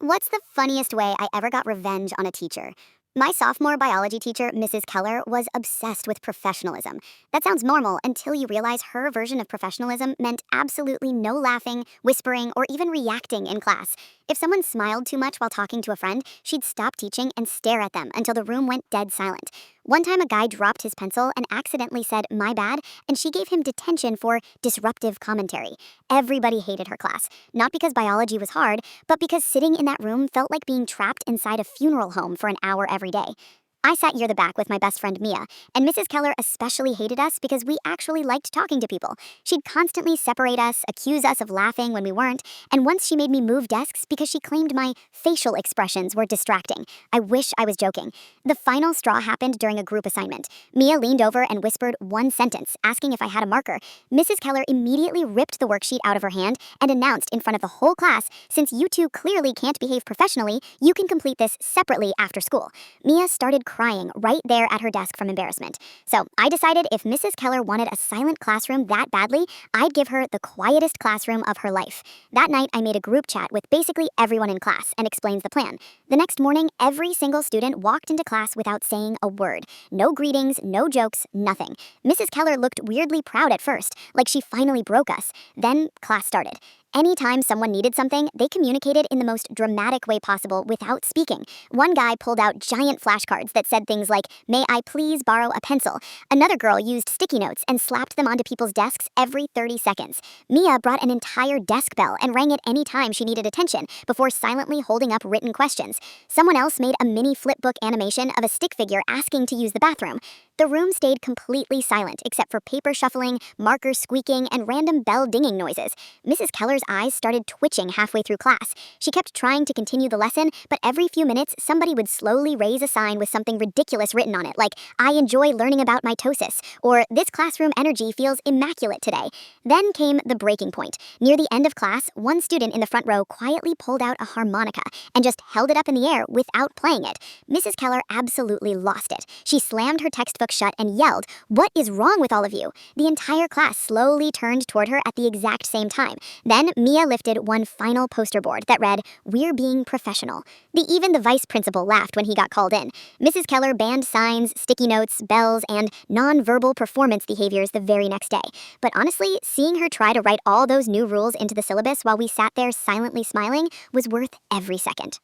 What's the funniest way I ever got revenge on a teacher? My sophomore biology teacher, Mrs. Keller, was obsessed with professionalism. That sounds normal until you realize her version of professionalism meant absolutely no laughing, whispering, or even reacting in class. If someone smiled too much while talking to a friend, she'd stop teaching and stare at them until the room went dead silent. One time, a guy dropped his pencil and accidentally said, "My bad," and she gave him detention for disruptive commentary. Everybody hated her class, not because biology was hard, but because sitting in that room felt like being trapped inside a funeral home for an hour every day. I sat near the back with my best friend Mia, and Mrs. Keller especially hated us because we actually liked talking to people. She'd constantly separate us, accuse us of laughing when we weren't, and once she made me move desks because she claimed my facial expressions were distracting. I wish I was joking. The final straw happened during a group assignment. Mia leaned over and whispered one sentence, asking if I had a marker. Mrs. Keller immediately ripped the worksheet out of her hand and announced in front of the whole class, "Since you two clearly can't behave professionally, you can complete this separately after school." Mia started crying right there at her desk from embarrassment. So I decided if Mrs. Keller wanted a silent classroom that badly, I'd give her the quietest classroom of her life. That night, I made a group chat with basically everyone in class and explained the plan. The next morning, every single student walked into class without saying a word. No greetings, no jokes, nothing. Mrs. Keller looked weirdly proud at first, like she finally broke us. Then class started. Anytime someone needed something, they communicated in the most dramatic way possible without speaking. One guy pulled out giant flashcards that said things like, "May I please borrow a pencil?" Another girl used sticky notes and slapped them onto people's desks every 30 seconds. Mia brought an entire desk bell and rang it any time she needed attention before silently holding up written questions. Someone else made a mini flipbook animation of a stick figure asking to use the bathroom. The room stayed completely silent except for paper shuffling, markers squeaking, and random bell dinging noises. Mrs. Keller's eyes started twitching halfway through class. She kept trying to continue the lesson, but every few minutes, somebody would slowly raise a sign with something ridiculous written on it, like, "I enjoy learning about mitosis," or "This classroom energy feels immaculate today." Then came the breaking point. Near the end of class, one student in the front row quietly pulled out a harmonica and just held it up in the air without playing it. Mrs. Keller absolutely lost it. She slammed her textbook shut and yelled, "What is wrong with all of you?" The entire class slowly turned toward her at the exact same time. Then Mia lifted one final poster board that read, "We're being professional." Even the vice principal laughed when he got called in. Mrs. Keller banned signs, sticky notes, bells, and non-verbal performance behaviors the very next day. But honestly, seeing her try to write all those new rules into the syllabus while we sat there silently smiling was worth every second.